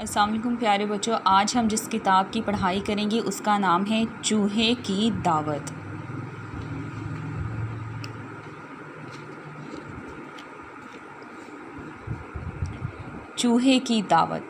अस्सलाम वालेकुम प्यारे बच्चों, आज हम जिस किताब की पढ़ाई करेंगे उसका नाम है चूहे की दावत। चूहे की दावत।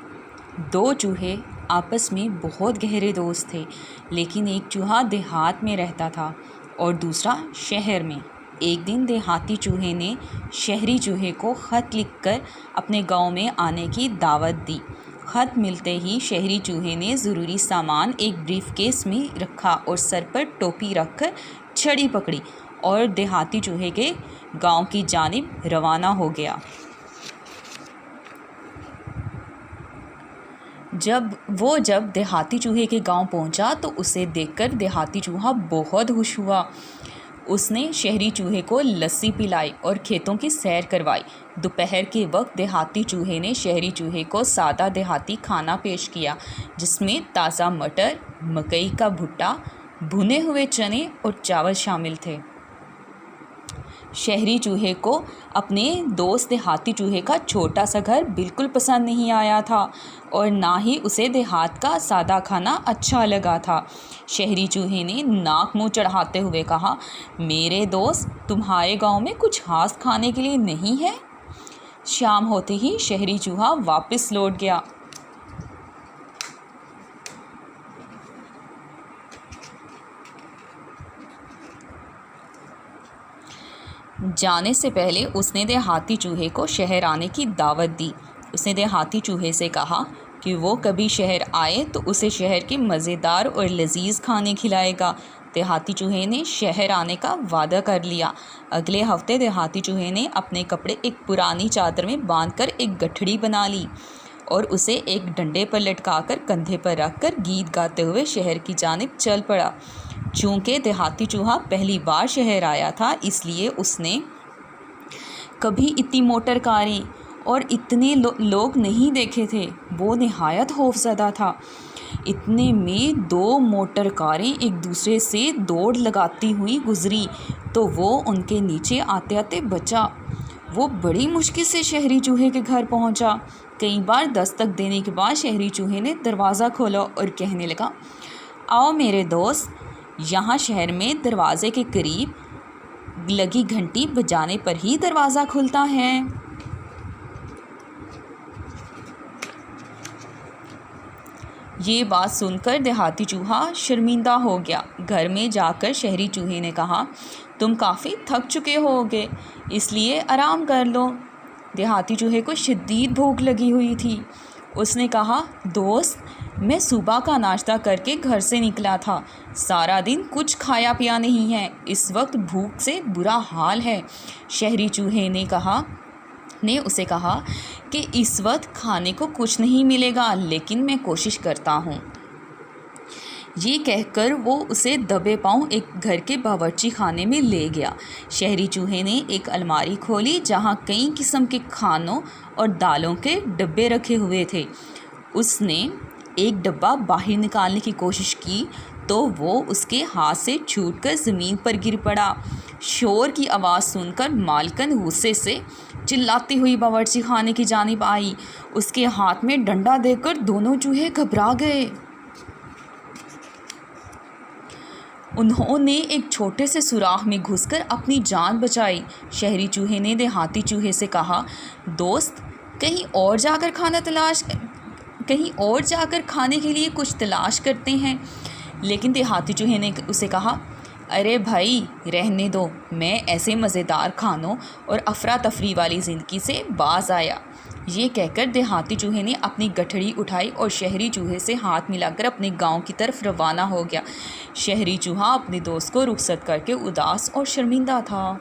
दो चूहे आपस में बहुत गहरे दोस्त थे, लेकिन एक चूहा देहात में रहता था और दूसरा शहर में। एक दिन देहाती चूहे ने शहरी चूहे को ख़त लिखकर अपने गांव में आने की दावत दी। ख़त मिलते ही शहरी चूहे ने ज़रूरी सामान एक ब्रीफकेस में रखा और सर पर टोपी रखकर छड़ी पकड़ी और देहाती चूहे के गांव की जानिब रवाना हो गया। जब देहाती चूहे के गांव पहुंचा तो उसे देखकर देहाती चूहा बहुत खुश हुआ। उसने शहरी चूहे को लस्सी पिलाई और खेतों की सैर करवाई। दोपहर के वक्त देहाती चूहे ने शहरी चूहे को सादा देहाती खाना पेश किया, जिसमें ताज़ा मटर, मकई का भुट्टा, भुने हुए चने और चावल शामिल थे। शहरी चूहे को अपने दोस्त देहाती चूहे का छोटा सा घर बिल्कुल पसंद नहीं आया था और ना ही उसे देहात का सादा खाना अच्छा लगा था। शहरी चूहे ने नाक मुंह चढ़ाते हुए कहा, मेरे दोस्त, तुम्हारे गांव में कुछ खास खाने के लिए नहीं है? शाम होते ही शहरी चूहा वापस लौट गया। जाने से पहले उसने देहाती चूहे को शहर आने की दावत दी। उसने देहाती चूहे से कहा कि वो कभी शहर आए तो उसे शहर के मज़ेदार और लजीज खाने खिलाएगा। देहाती चूहे ने शहर आने का वादा कर लिया। अगले हफ्ते देहाती चूहे ने अपने कपड़े एक पुरानी चादर में बांधकर एक गठड़ी बना ली और उसे एक डंडे पर लटकाकर कंधे पर रखकर गीत गाते हुए शहर की जानिब चल पड़ा। चूँकि देहाती चूहा पहली बार शहर आया था, इसलिए उसने कभी इतनी मोटर कारें और इतने लोग नहीं देखे थे। वो निहायत खौफज़दा था। इतने में दो मोटर कारें एक दूसरे से दौड़ लगाती हुई गुजरी तो वो उनके नीचे आते आते बचा। वो बड़ी मुश्किल से शहरी चूहे के घर पहुंचा। कई बार दस्तक देने के बाद शहरी चूहे ने दरवाज़ा खोला और कहने लगा, आओ मेरे दोस्त, यहाँ शहर में दरवाज़े के करीब लगी घंटी बजाने पर ही दरवाज़ा खुलता है। ये बात सुनकर देहाती चूहा शर्मिंदा हो गया। घर में जाकर शहरी चूहे ने कहा, तुम काफ़ी थक चुके होगे, इसलिए आराम कर लो। देहाती चूहे को शदीद भूख लगी हुई थी। उसने कहा, दोस्त, मैं सुबह का नाश्ता करके घर से निकला था। सारा दिन कुछ खाया पिया नहीं है। इस वक्त भूख से बुरा हाल है। शहरी चूहे ने उसे कहा कि इस वक्त खाने को कुछ नहीं मिलेगा, लेकिन मैं कोशिश करता हूँ। ये कहकर वो उसे दबे पांव एक घर के बावर्ची खाने में ले गया। शहरी चूहे ने एक अलमारी खोली जहाँ कई किस्म के खानों और दालों के डब्बे रखे हुए थे। उसने एक डब्बा बाहर निकालने की कोशिश की तो वो उसके हाथ से छूटकर ज़मीन पर गिर पड़ा। शोर की आवाज़ सुनकर मालकिन गुस्से से चिल्लाती हुई बावर्ची खाने की जानिब आई। उसके हाथ में डंडा देकर दोनों चूहे घबरा गए। उन्होंने एक छोटे से सुराख में घुसकर अपनी जान बचाई। शहरी चूहे ने देहाती चूहे से कहा, दोस्त, कहीं और जाकर खाने के लिए कुछ तलाश करते हैं। लेकिन देहाती चूहे ने उसे कहा, अरे भाई, रहने दो, मैं ऐसे मज़ेदार खानों और अफरा तफरी वाली ज़िंदगी से बाज आया। ये कहकर देहाती चूहे ने अपनी गठड़ी उठाई और शहरी चूहे से हाथ मिलाकर अपने गांव की तरफ रवाना हो गया। शहरी चूहा अपने दोस्त को रुखसत करके उदास और शर्मिंदा था।